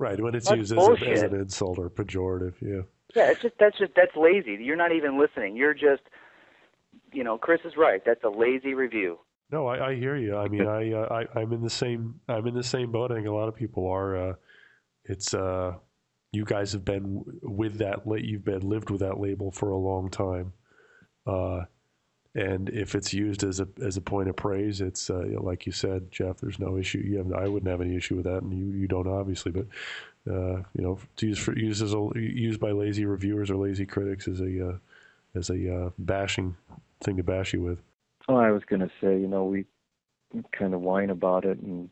Right, when it's That's used as an bullshit. insult or pejorative, yeah. Yeah, that's lazy. You're not even listening. You're just, Chris is right. That's a lazy review. No, I hear you. I mean, I'm in the same boat. I think a lot of people are. It's you guys have been with that. You've been lived with that label for a long time. Uh, and if it's used as a point of praise, it's like you said, Jeff. There's no issue. I wouldn't have any issue with that, and you don't obviously. But to used by lazy reviewers or lazy critics as a bashing thing to bash you with. Oh, I was going to say, we kind of whine about it and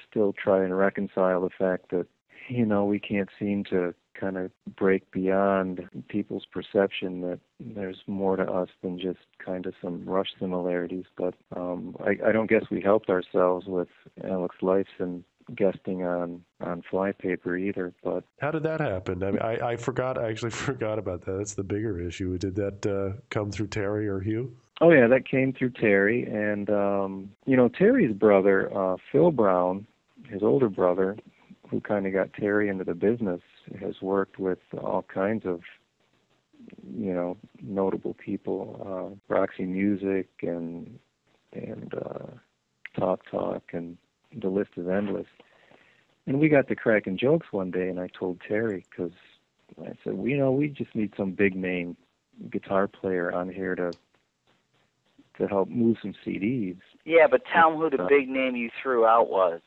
still try and reconcile the fact that, we can't seem to kind of break beyond people's perception that there's more to us than just kind of some Rush similarities. But I don't guess we helped ourselves with Alex Lifeson guesting on Flypaper either. But How did that happen? I mean, I forgot. I actually forgot about that. That's the bigger issue. Did that come through Terry or Hugh? oh yeah, that came through Terry, and Terry's brother, Phil Brown, his older brother, who kind of got Terry into the business, has worked with all kinds of notable people, Roxy Music and Talk Talk, and the list is endless. And we got to cracking jokes one day, and I told Terry, because I said, we just need some big name guitar player on here to help move some CDs. Yeah, but tell him who the big name you threw out was.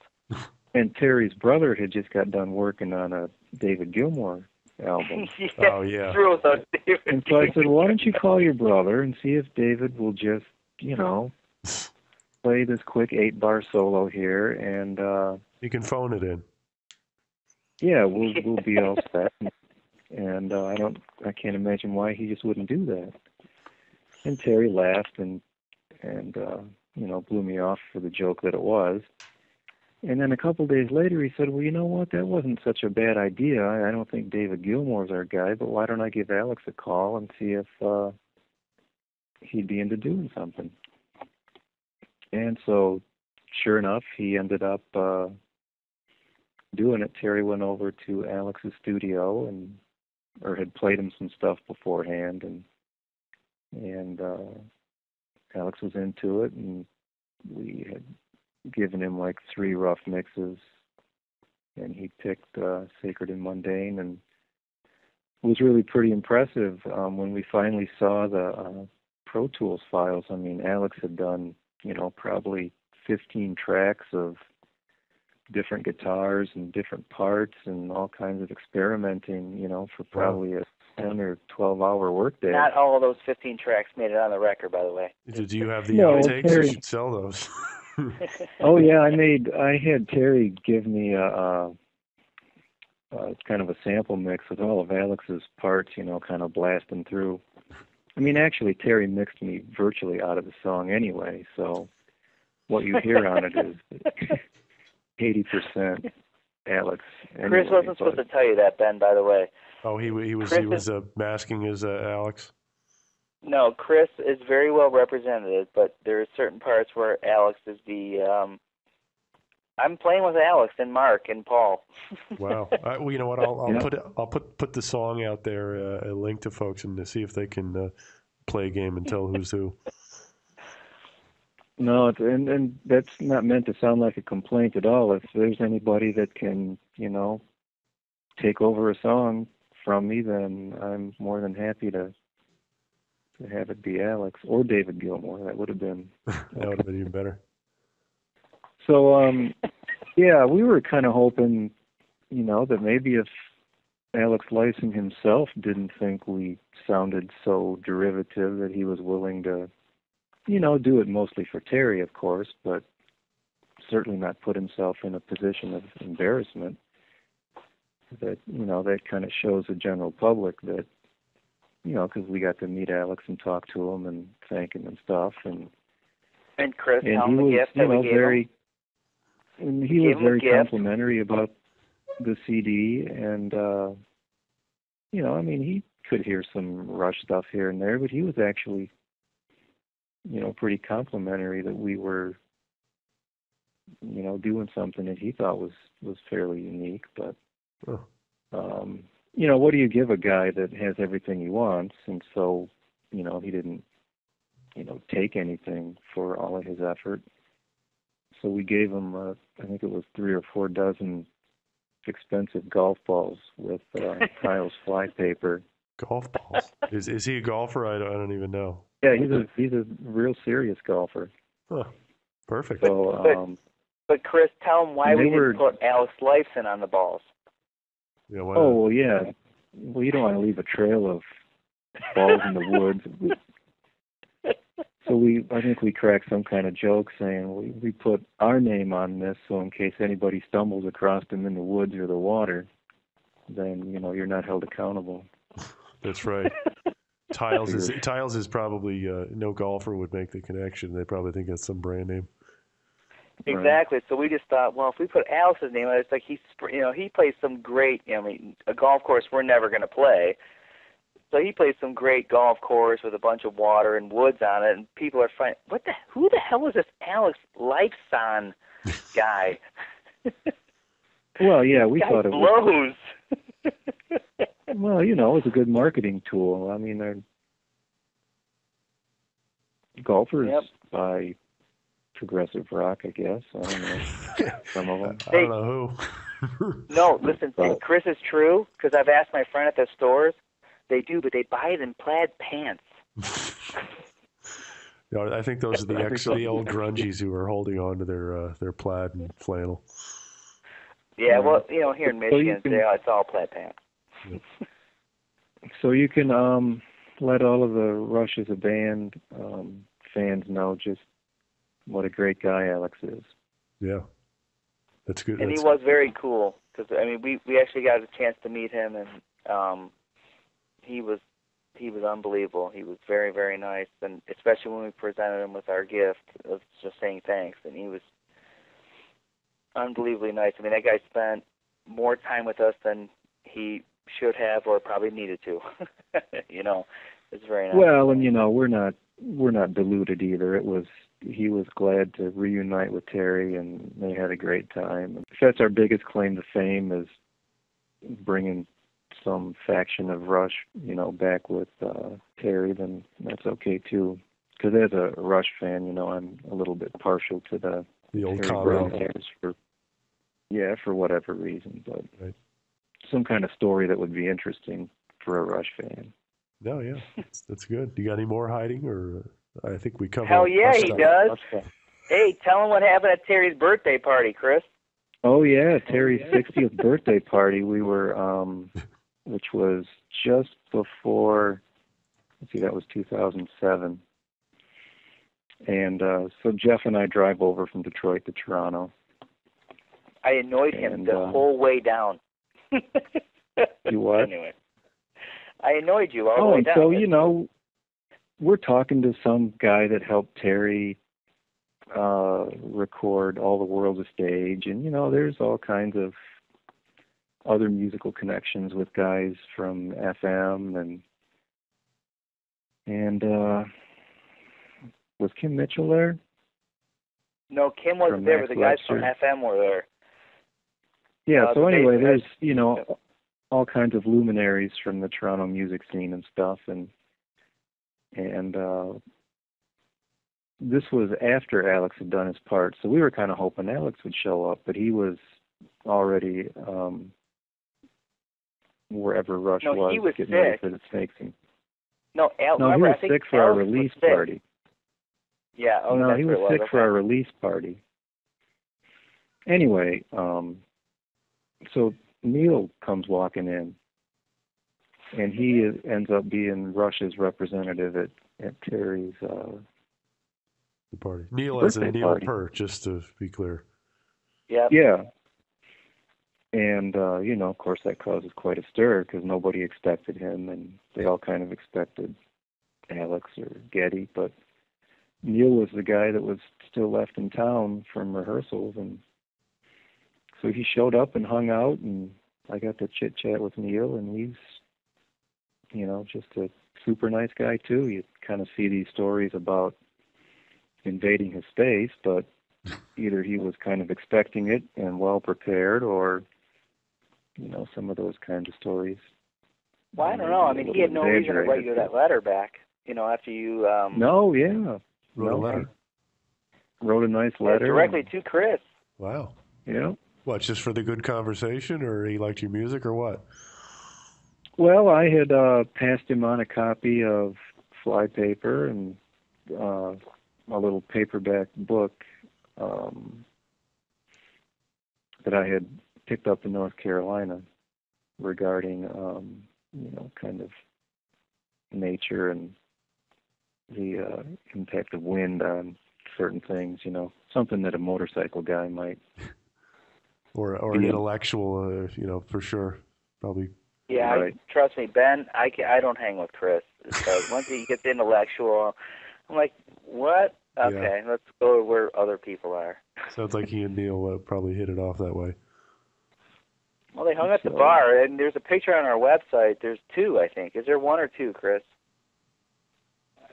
And Terry's brother had just got done working on a David Gilmour album. Yeah, Oh, yeah. threw us out David. And so I said, why don't you call your brother and see if David will just, play this quick 8-bar solo here, and You can phone it in. yeah, we'll be all set. And I can't imagine why he just wouldn't do that. And Terry laughed and blew me off for the joke that it was. And then a couple days later, he said, well, you know what? That wasn't such a bad idea. I don't think David Gilmour's our guy, but why don't I give Alex a call and see if he'd be into doing something? And so, sure enough, he ended up doing it. Terry went over to Alex's studio or had played him some stuff beforehand, and Alex was into it, and we had given him like 3 rough mixes, and he picked Sacred and Mundane, and it was really pretty impressive when we finally saw the Pro Tools files. I mean, Alex had done, probably 15 tracks of different guitars and different parts and all kinds of experimenting, for probably a 10 or 12-hour workday. Not all of those 15 tracks made it on the record, by the way. Do you have the No, outtakes? Terry- You should sell those. Oh yeah, I had Terry give me a kind of a sample mix with all of Alex's parts, kind of blasting through. I mean, actually, Terry mixed me virtually out of the song anyway, so what you hear on it is 80% Alex. Anyway, Chris wasn't supposed to tell you that, Ben, by the way. Oh, he was masking his Alex. No, Chris is very well represented, but there are certain parts where Alex is I'm playing with Alex and Mark and Paul. Wow. Well, you know what? I'll put the song out there, a link to folks, and to see if they can play a game and tell who's who. No, and that's not meant to sound like a complaint at all. If there's anybody that can, take over a song from me, then I'm more than happy to have it be Alex or David Gilmour. That would have been even better. So, yeah, we were kind of hoping, that maybe if Alex Lifeson himself didn't think we sounded so derivative that he was willing to, do it mostly for Terry, of course, but certainly not put himself in a position of embarrassment. That, that kind of shows the general public that, because we got to meet Alex and talk to him and thank him and stuff, and Chris, he tell him the was, gift that we gave him. And he was very complimentary about the CD, and I mean, he could hear some Rush stuff here and there, but he was actually, pretty complimentary that we were, doing something that he thought was fairly unique. But Oh. What do you give a guy that has everything he wants? And so, he didn't, take anything for all of his effort. So we gave him, I think it was 3 or 4 dozen expensive golf balls with Kyle's flypaper. Golf balls. Is he a golfer? I don't even know. Yeah, he's a real serious golfer. Huh. Perfect. So, but Chris, tell him why we didn't put Alex Lifeson on the balls. Yeah. Why well, yeah. Well, you don't want to leave a trail of balls in the woods. So I think we cracked some kind of joke saying we put our name on this, so in case anybody stumbles across them in the woods or the water, then you're not held accountable. That's right. Tiles is probably no golfer would make the connection. They probably think that's some brand name. Exactly. Right. So we just thought, well, if we put Alex's name on it, it's like he plays some great. A golf course we're never going to play. So he plays some great golf course with a bunch of water and woods on it, and people are finding, who the hell is this Alex Lifeson guy? Well, yeah, we thought it blows. Well, it was a good marketing tool. I mean, they're golfers by Progressive Rock, I guess. I don't know. Some of them. I don't know who. No, listen, Chris is true, because I've asked my friend at the stores. They do, but they buy it in plaid pants. I think those are the old grungies who are holding on to their plaid and flannel. Yeah, well, here in Michigan, it's all plaid pants. Yeah. So you can let all of the Rush as a band fans know just what a great guy Alex is. Yeah, that's good. And he was very cool, because we actually got a chance to meet him, and he was unbelievable. He was very, very nice, and especially when we presented him with our gift of just saying thanks, and he was unbelievably nice. I mean, that guy spent more time with us than he should have or probably needed to. It's very nice. Well, and we're not deluded either. He was glad to reunite with Terry, and they had a great time. If that's our biggest claim to fame, is bringing some faction of Rush, back with Terry, then that's okay too. Because as a Rush fan, I'm a little bit partial to the old Terry Brown years for whatever reason, but right. Some kind of story that would be interesting for a Rush fan. No, yeah, that's good. You got any more hiding, or I think we covered? Hell yeah, he does. Hey, tell him what happened at Terry's birthday party, Chris. Oh yeah, Terry's 60th birthday party. We were, which was just before. Let's see, that was 2007. And so Jeff and I drive over from Detroit to Toronto. I annoyed him the whole way down. You what? Anyway, I annoyed you all the way down. Oh, so we're talking to some guy that helped Terry record All the World's a Stage, and there's all kinds of other musical connections with guys from FM, and was Kim Mitchell there? No, Kim wasn't there, but the guys from FM were there. Yeah, so anyway, there's, all kinds of luminaries from the Toronto music scene and stuff, and this was after Alex had done his part, so we were kind of hoping Alex would show up, but he was already wherever Rush was. He was getting sick. Ready for the Snakes. No, he was sick for our release party. Yeah, no, he was sick for our release party. Anyway, so Neil comes walking in, and he ends up being Rush's representative at Terry's the party. Neil as in Neil Peart, just to be clear. Yeah. Yeah. And, of course, that causes quite a stir because nobody expected him, and they all kind of expected Alex or Geddy, but Neil was the guy that was still left in town from rehearsals, and so he showed up and hung out, and I got to chit-chat with Neil, and he's, just a super nice guy, too. You kind of see these stories about invading his space, but either he was kind of expecting it and well prepared, or, some of those kinds of stories. Well, I don't know. I mean, he had no reason to write you that letter back, after you... No, yeah. Wrote a letter. Wrote a nice letter. Directly to Chris. Wow. Yeah. What, just for the good conversation, or he liked your music, or what? Well, I had passed him on a copy of Flypaper and a little paperback book that I had picked up in North Carolina regarding, kind of nature and the impact of wind on certain things, something that a motorcycle guy might. Or an intellectual, for sure, probably. Yeah, right. Trust me, Ben, I don't hang with Chris. So once he gets intellectual, I'm like, what? Okay, let's go where other people are. Sounds like he and Neil probably hit it off that way. Well, they hung at the bar, and there's a picture on our website. There's two, I think. Is there one or two, Chris?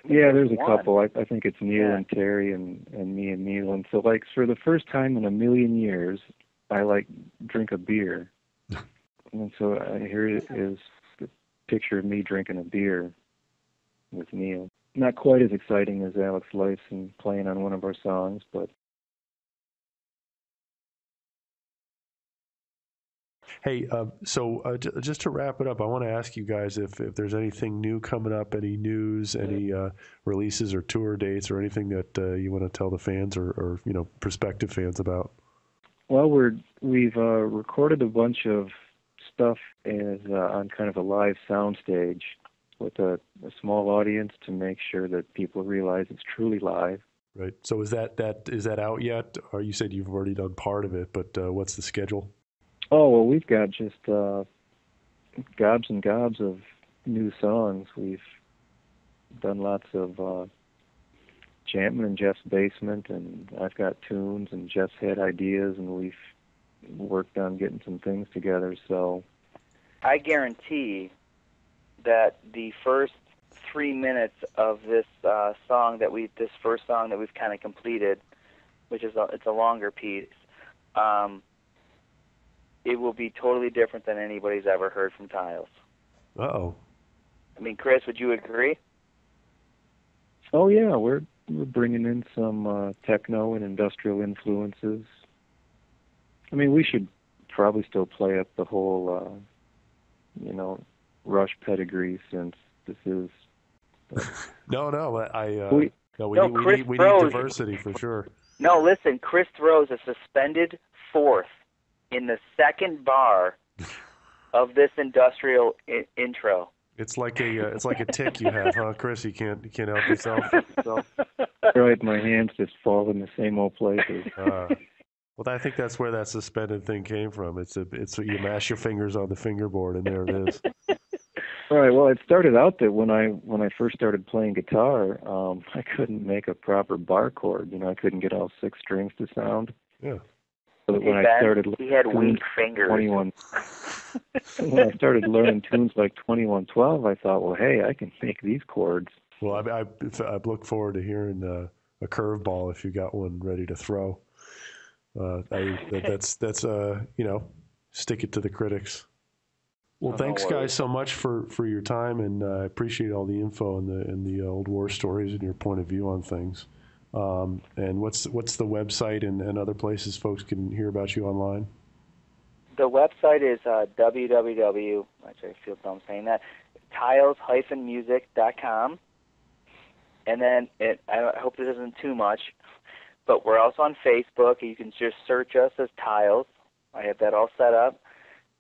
Yeah, there's a couple. I think it's Neil and Terry and me and Neil. And so, for the first time in a million years, I, drink a beer. And so here is the picture of me drinking a beer with Neil. Not quite as exciting as Alex Lifeson playing on one of our songs, but... Hey, just to wrap it up, I want to ask you guys if there's anything new coming up, any news, any releases or tour dates or anything that you want to tell the fans or prospective fans about. Well, we've recorded a bunch of stuff as on kind of a live soundstage with a small audience to make sure that people realize it's truly live. Right. So is that out yet? Or you said you've already done part of it, but what's the schedule? Oh, well, we've got just gobs and gobs of new songs. We've done lots of jamming in Jeff's basement, and I've got tunes, and Jeff's had ideas, and we've worked on getting some things together. So I guarantee that the first 3 minutes of this first song that we've kind of completed, which is it's a longer piece, it will be totally different than anybody's ever heard from Tiles. Uh-oh. I mean, Chris, would you agree? Oh yeah, we're bringing in some techno and industrial influences. I mean, we should probably still play up the whole, Rush pedigree, since this is. We need diversity for sure. No, listen, Chris throws a suspended fourth in the second bar of this industrial intro. It's like a tick you have, huh, Chris? You can't help yourself. Right, my hands just fall in the same old places. Well, I think that's where that suspended thing came from. It's you mash your fingers on the fingerboard, and there it is. All right. Well, it started out that when I first started playing guitar, I couldn't make a proper bar chord. I couldn't get all 6 strings to sound. Yeah. So that when I started, he had weak fingers. When I started learning tunes like 2112, I thought, well, hey, I can make these chords. Well, I look forward to hearing a curveball if you got one ready to throw. That's stick it to the critics. Well, thanks guys so much for your time, and I appreciate all the info and the old war stories and your point of view on things. And what's the website and other places folks can hear about you online? The website is www. Actually, I feel dumb saying that. Tiles-music.com. And then I hope this isn't too much, but we're also on Facebook. You can just search us as Tiles. I have that all set up.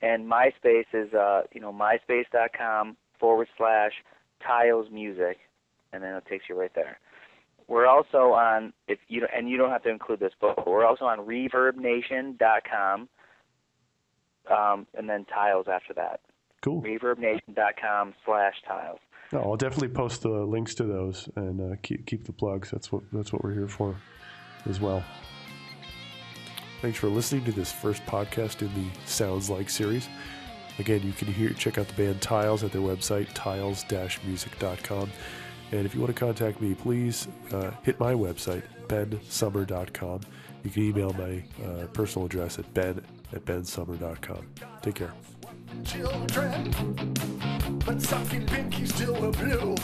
And MySpace is myspace.com/tilesmusic, and then it takes you right there. We're also on, you don't have to include this, but we're also on ReverbNation.com, and then Tiles after that. Cool. ReverbNation.com/Tiles. No, I'll definitely post the links to those and keep the plugs. That's what we're here for as well. Thanks for listening to this first podcast in the Sounds Like series. Again, you can check out the band Tiles at their website, tiles-music.com. And if you want to contact me, please hit my website, bensummer.com. You can email my personal address at ben@bensummer.com. Take care. Children, but something pink, you still were blue.